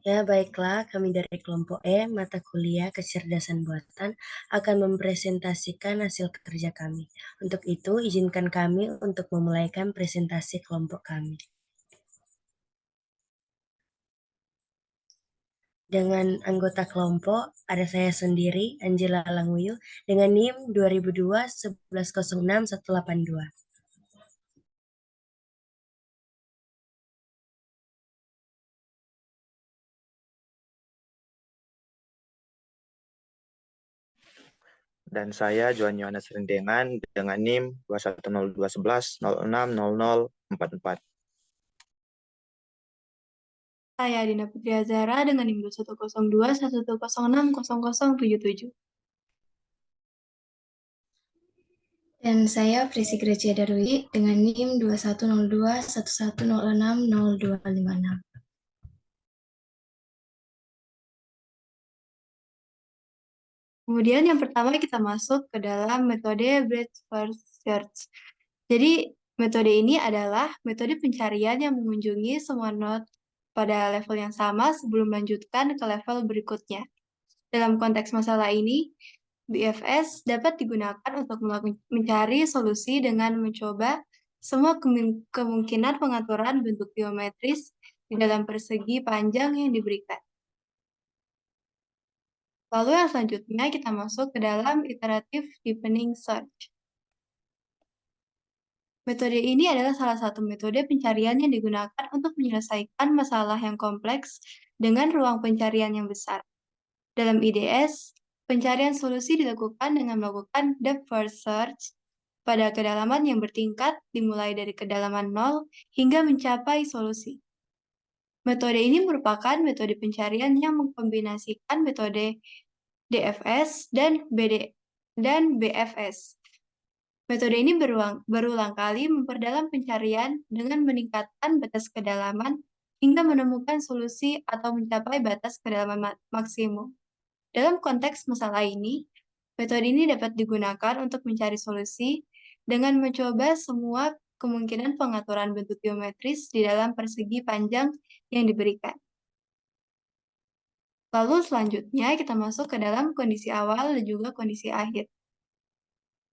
Ya, baiklah, kami dari kelompok E, mata kuliah kecerdasan buatan, akan mempresentasikan hasil kerja kami. Untuk itu, izinkan kami untuk memulaikan presentasi kelompok kami. Dengan anggota kelompok, ada saya sendiri, Angela Languyu, dengan NIM 2002 1106 182. Dan saya Johan Yohanes Rendengan dengan NIM 2102110600044. Saya Dina Putri Azara dengan NIM 210211060077. Dan saya Prisi Gracia Darwi dengan NIM 210211060256. Kemudian yang pertama kita masuk ke dalam metode breadth first search. Jadi metode ini adalah metode pencarian yang mengunjungi semua node pada level yang sama sebelum melanjutkan ke level berikutnya. Dalam konteks masalah ini, BFS dapat digunakan untuk mencari solusi dengan mencoba semua kemungkinan pengaturan bentuk geometris di dalam persegi panjang yang diberikan. Lalu yang selanjutnya kita masuk ke dalam iterative deepening search. Metode ini adalah salah satu metode pencarian yang digunakan untuk menyelesaikan masalah yang kompleks dengan ruang pencarian yang besar. Dalam IDS, pencarian solusi dilakukan dengan melakukan depth first search pada kedalaman yang bertingkat dimulai dari kedalaman 0 hingga mencapai solusi. Metode ini merupakan metode pencarian yang mengkombinasikan metode DFS dan BFS. Metode ini berulang kali memperdalam pencarian dengan meningkatkan batas kedalaman hingga menemukan solusi atau mencapai batas kedalaman maksimum. Dalam konteks masalah ini, metode ini dapat digunakan untuk mencari solusi dengan mencoba semua kemungkinan pengaturan bentuk geometris di dalam persegi panjang yang diberikan. Lalu selanjutnya kita masuk ke dalam kondisi awal dan juga kondisi akhir.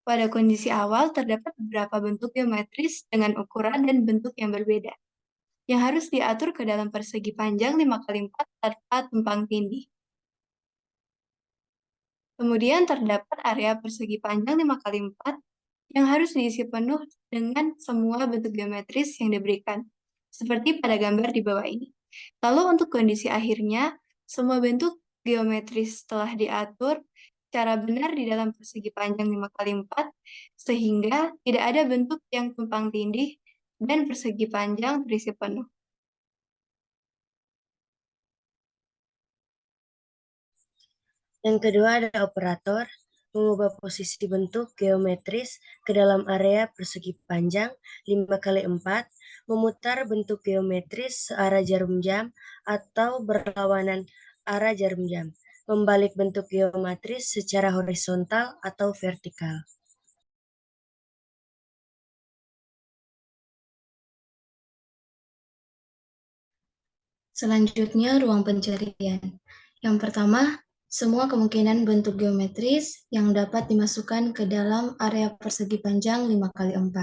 Pada kondisi awal terdapat beberapa bentuk geometris dengan ukuran dan bentuk yang berbeda, yang harus diatur ke dalam persegi panjang 5x4 tanpa tumpang tindih. Kemudian terdapat area persegi panjang 5x4 yang harus diisi penuh dengan semua bentuk geometris yang diberikan, seperti pada gambar di bawah ini. Lalu untuk kondisi akhirnya, semua bentuk geometris telah diatur secara benar di dalam persegi panjang 5x4, sehingga tidak ada bentuk yang tumpang tindih dan persegi panjang terisi penuh. Yang kedua ada operator, mengubah posisi bentuk geometris ke dalam area persegi panjang 5x4, memutar bentuk geometris searah jarum jam atau berlawanan arah jarum jam, membalik bentuk geometris secara horizontal atau vertikal. Selanjutnya, ruang pencarian. Yang pertama, semua kemungkinan bentuk geometris yang dapat dimasukkan ke dalam area persegi panjang 5x4.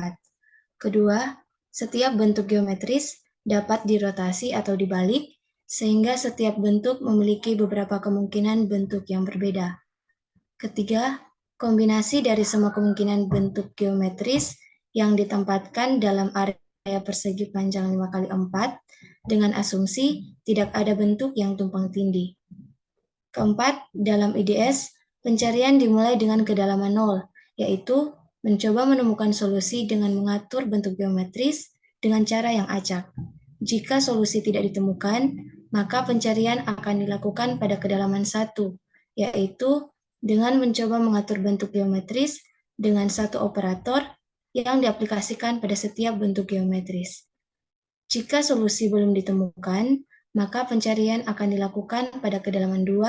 Kedua, setiap bentuk geometris dapat dirotasi atau dibalik, sehingga setiap bentuk memiliki beberapa kemungkinan bentuk yang berbeda. Ketiga, kombinasi dari semua kemungkinan bentuk geometris yang ditempatkan dalam area persegi panjang 5x4 dengan asumsi tidak ada bentuk yang tumpang tindih. Keempat, dalam IDS, pencarian dimulai dengan kedalaman 0, yaitu mencoba menemukan solusi dengan mengatur bentuk geometris dengan cara yang acak. Jika solusi tidak ditemukan, maka pencarian akan dilakukan pada kedalaman 1, yaitu dengan mencoba mengatur bentuk geometris dengan satu operator yang diaplikasikan pada setiap bentuk geometris. Jika solusi belum ditemukan, maka pencarian akan dilakukan pada kedalaman 2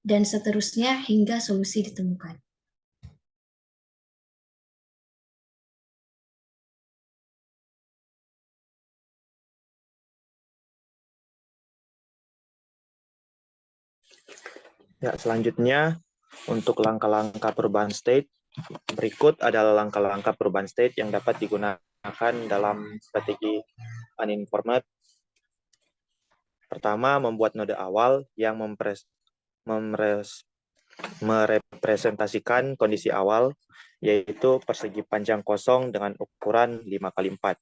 dan seterusnya hingga solusi ditemukan. Ya, selanjutnya untuk langkah-langkah perubahan state, berikut adalah langkah-langkah perubahan state yang dapat digunakan dalam strategi uninformed. Pertama, membuat node awal yang merepresentasikan kondisi awal, yaitu persegi panjang kosong dengan ukuran 5x4.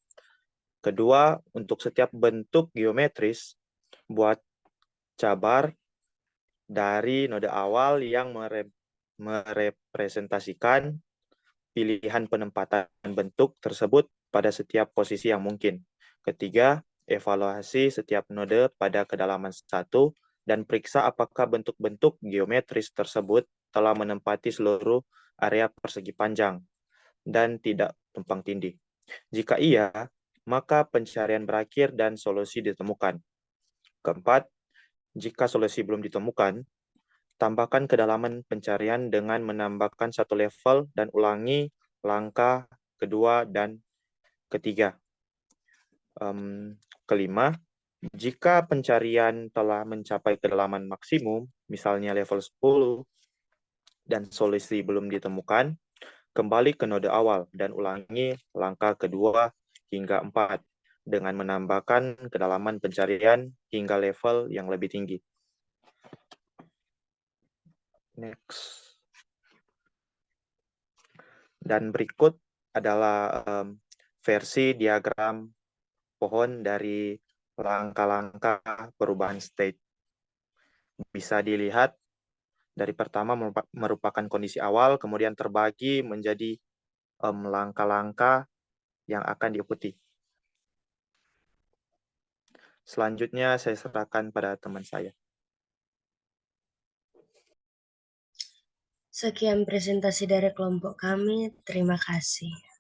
Kedua, untuk setiap bentuk geometris, buat cabar dari node awal yang merepresentasikan pilihan penempatan bentuk tersebut pada setiap posisi yang mungkin. Ketiga, evaluasi setiap node pada kedalaman 1 dan periksa apakah bentuk-bentuk geometris tersebut telah menempati seluruh area persegi panjang dan tidak tumpang tindih. Jika iya, maka pencarian berakhir dan solusi ditemukan. Keempat, jika solusi belum ditemukan, tambahkan kedalaman pencarian dengan menambahkan satu level dan ulangi langkah kedua dan ketiga. Kelima, jika pencarian telah mencapai kedalaman maksimum, misalnya level 10, dan solusi belum ditemukan, kembali ke node awal dan ulangi langkah kedua hingga 4 dengan menambahkan kedalaman pencarian hingga level yang lebih tinggi. Next. Dan berikut adalah versi diagram pohon dari langkah-langkah perubahan state. Bisa dilihat dari pertama merupakan kondisi awal, kemudian terbagi menjadi langkah-langkah yang akan diikuti. Selanjutnya saya serahkan pada teman saya. Sekian presentasi dari kelompok kami. Terima kasih.